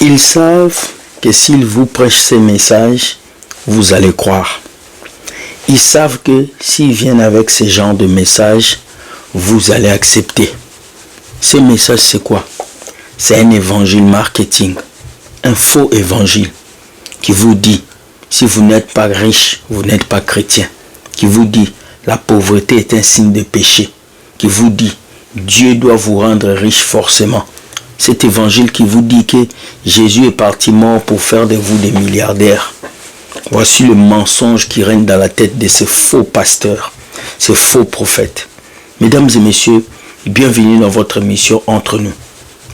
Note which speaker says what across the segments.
Speaker 1: Ils savent que s'ils vous prêchent ces messages, vous allez croire. Ils savent que s'ils viennent avec ce genre de messages, vous allez accepter. Ces messages, c'est quoi? C'est un évangile marketing, un faux évangile qui vous dit, si vous n'êtes pas riche, vous n'êtes pas chrétien. Qui vous dit, la pauvreté est un signe de péché. Qui vous dit, Dieu doit vous rendre riche forcément. Cet évangile qui vous dit que Jésus est parti mort pour faire de vous des milliardaires. Voici le mensonge qui règne dans la tête de ces faux pasteurs, ces faux prophètes. Mesdames et messieurs, bienvenue dans votre émission Entre nous.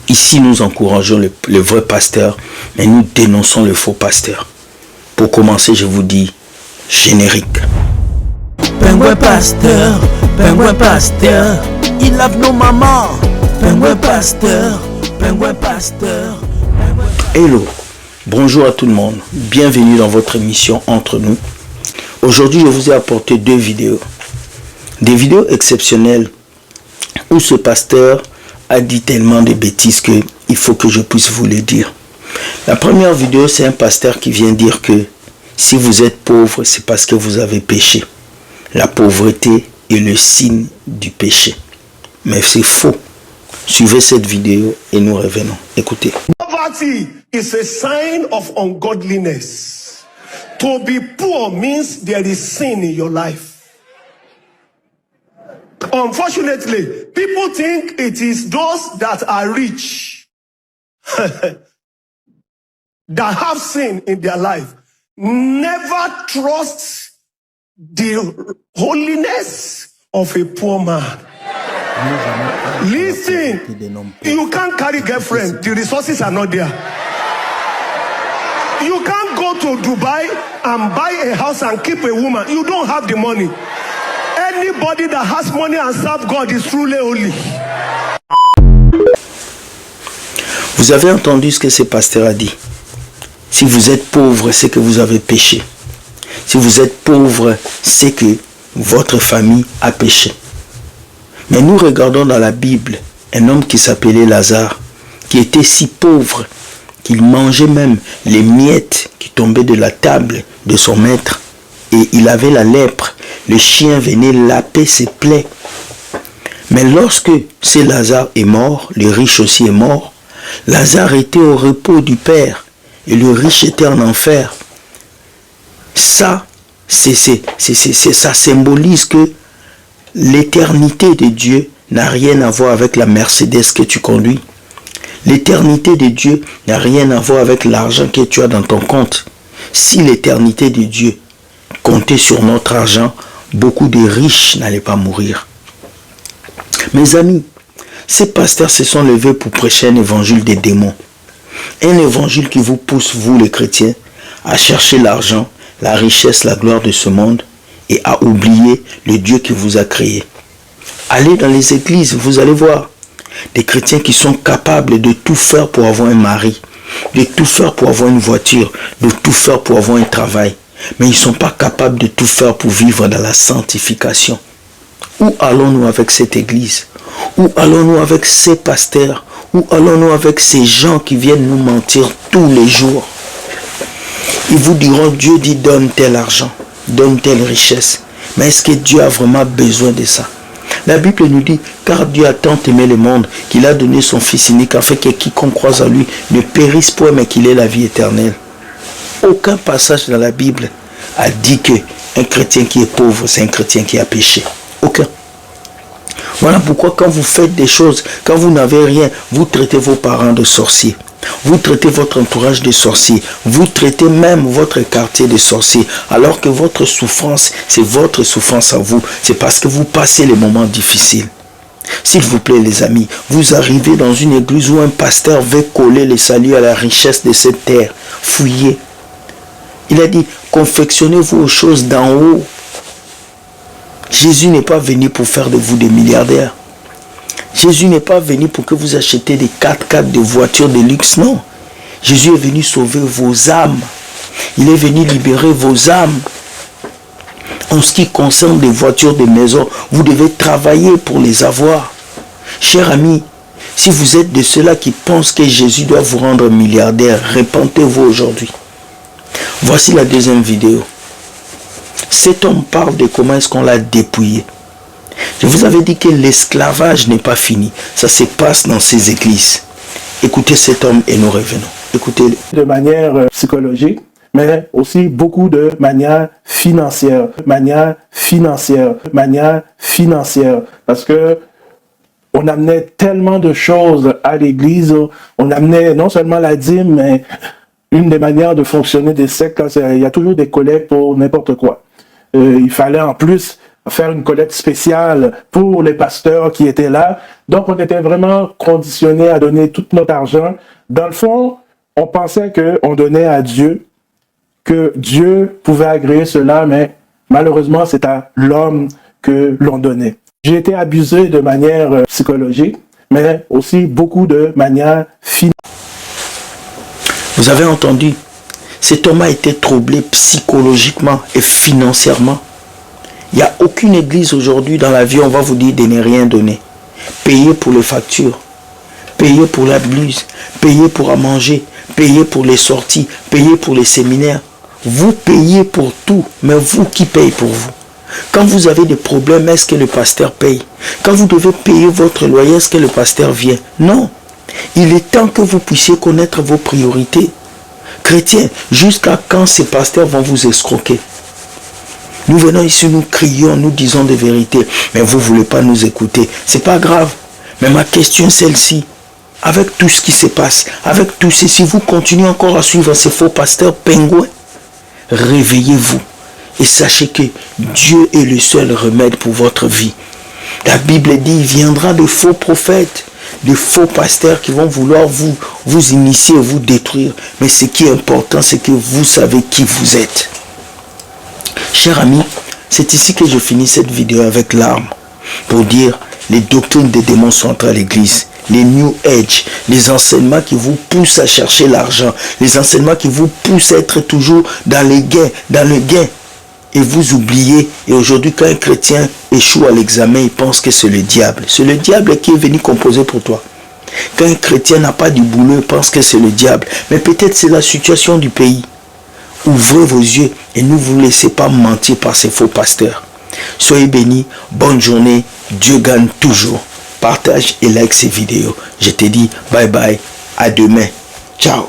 Speaker 1: Ici, nous encourageons le vrai pasteur, mais nous dénonçons le faux pasteur. Pour commencer, je vous dis, générique.
Speaker 2: Pingouin pasteur, il lave nos mamans. Pingouin pasteur, pingouin pasteur.
Speaker 1: Hello, bonjour à tout le monde. Bienvenue dans votre émission Entre nous. Aujourd'hui, je vous ai apporté deux vidéos. Des vidéos exceptionnelles où ce pasteur a dit tellement de bêtises que il faut que je puisse vous le dire. La première vidéo, c'est un pasteur qui vient dire que si vous êtes pauvre, c'est parce que vous avez péché. La pauvreté est le signe du péché. Mais c'est faux. Suivez cette vidéo et nous revenons. Écoutez.
Speaker 3: Poverty is a sign of ungodliness. To be poor means there is sin in your life. Unfortunately, people think it is those that are rich that have sin in their life. Never trust the holiness of a poor man. Listen, you can't carry girlfriend. The resources are not there. You can't go to Dubai and buy a house and keep a woman. You don't have the money. Anybody that has money and serve God is truly holy.
Speaker 1: Vous avez entendu ce que ce pasteur a dit. Si vous êtes pauvre, c'est que vous avez péché. Si vous êtes pauvre, c'est que votre famille a péché. Mais nous regardons dans la Bible un homme qui s'appelait Lazare, qui était si pauvre qu'il mangeait même les miettes qui tombaient de la table de son maître. Et il avait la lèpre. Le chien venait laper ses plaies. Mais lorsque ce Lazare est mort, le riche aussi est mort, Lazare était au repos du Père et le riche était en enfer. Ça symbolise que l'éternité de Dieu n'a rien à voir avec la Mercedes que tu conduis. L'éternité de Dieu n'a rien à voir avec l'argent que tu as dans ton compte. Si l'éternité de Dieu comptait sur notre argent, beaucoup de riches n'allaient pas mourir. Mes amis, ces pasteurs se sont levés pour prêcher un évangile des démons. Un évangile qui vous pousse, vous les chrétiens, à chercher l'argent, la richesse, la gloire de ce monde et à oublier le Dieu qui vous a créé. Allez dans les églises, vous allez voir des chrétiens qui sont capables de tout faire pour avoir un mari, de tout faire pour avoir une voiture, de tout faire pour avoir un travail. Mais ils ne sont pas capables de tout faire pour vivre dans la sanctification. Où allons-nous avec cette église? Où allons-nous avec ces pasteurs? Où allons-nous avec ces gens qui viennent nous mentir tous les jours? Ils vous diront, Dieu dit donne tel argent, donne telle richesse. Mais est-ce que Dieu a vraiment besoin de ça? La Bible nous dit, car Dieu a tant aimé le monde qu'il a donné son Fils unique afin que quiconque croise en lui ne périsse point mais qu'il ait la vie éternelle. Aucun passage dans la Bible a dit qu'un chrétien qui est pauvre, c'est un chrétien qui a péché. Aucun. Voilà pourquoi quand vous faites des choses, quand vous n'avez rien, vous traitez vos parents de sorciers. Vous traitez votre entourage de sorciers. Vous traitez même votre quartier de sorciers. Alors que votre souffrance, c'est votre souffrance à vous. C'est parce que vous passez les moments difficiles. S'il vous plaît les amis, vous arrivez dans une église où un pasteur veut coller les saluts à la richesse de cette terre. Fouillez. Il a dit, confectionnez-vous aux choses d'en haut. Jésus n'est pas venu pour faire de vous des milliardaires. Jésus n'est pas venu pour que vous achetiez des 4x4, des voitures de luxe, non. Jésus est venu sauver vos âmes. Il est venu libérer vos âmes. En ce qui concerne des voitures, des maisons, vous devez travailler pour les avoir. Cher ami, Si vous êtes de ceux-là qui pensent que Jésus doit vous rendre milliardaire, repentez-vous aujourd'hui. Voici la deuxième vidéo. Cet homme parle de comment est-ce qu'on l'a dépouillé. Je vous avais dit que l'esclavage n'est pas fini. Ça se passe dans ces églises. Écoutez cet homme et nous revenons. Écoutez-le.
Speaker 4: De manière psychologique, mais aussi beaucoup de manière financière. Parce que on amenait tellement de choses à l'église. On amenait non seulement la dîme, mais une des manières de fonctionner des sectes, il y a toujours des collectes pour n'importe quoi. Il fallait en plus faire une collecte spéciale pour les pasteurs qui étaient là. Donc, on était vraiment conditionnés à donner tout notre argent. Dans le fond, on pensait qu'on donnait à Dieu, que Dieu pouvait agréer cela, mais malheureusement, c'est à l'homme que l'on donnait. J'ai été abusé de manière psychologique, mais aussi beaucoup de manière financière.
Speaker 1: Vous avez entendu, cet homme a été troublé psychologiquement et financièrement. Il n'y a aucune église aujourd'hui dans la vie, on va vous dire de ne rien donner. Payez pour les factures, payez pour la blouse, payez pour à manger, payez pour les sorties, payez pour les séminaires. Vous payez pour tout, mais vous qui payez pour vous? Quand vous avez des problèmes, est-ce que le pasteur paye? Quand vous devez payer votre loyer, est-ce que le pasteur vient? Non. Il est temps que vous puissiez connaître vos priorités. Chrétiens, jusqu'à quand ces pasteurs vont vous escroquer? Nous venons ici, nous crions, nous disons des vérités, mais vous ne voulez pas nous écouter. C'est pas grave. Mais ma question est celle-ci. Avec tout ce qui se passe, avec tout ceci, vous continuez encore à suivre ces faux pasteurs pingouins. Réveillez-vous et sachez que Dieu est le seul remède pour votre vie. La Bible dit, il viendra de faux prophètes, de faux pasteurs qui vont vouloir vous initier, vous détruire. Mais ce qui est important, c'est que vous savez qui vous êtes. Chers amis, c'est ici que je finis cette vidéo avec larmes pour dire les doctrines des démons sont entrées à l'église. Les New Age, les enseignements qui vous poussent à chercher l'argent, les enseignements qui vous poussent à être toujours dans le gain. Et vous oubliez, et aujourd'hui quand un chrétien échoue à l'examen, il pense que c'est le diable. C'est le diable qui est venu composer pour toi. Quand un chrétien n'a pas du boulot, il pense que c'est le diable. Mais peut-être c'est la situation du pays. Ouvrez vos yeux et ne vous laissez pas mentir par ces faux pasteurs. Soyez bénis, bonne journée, Dieu gagne toujours. Partage et like ces vidéos. Je te dis bye bye, à demain. Ciao.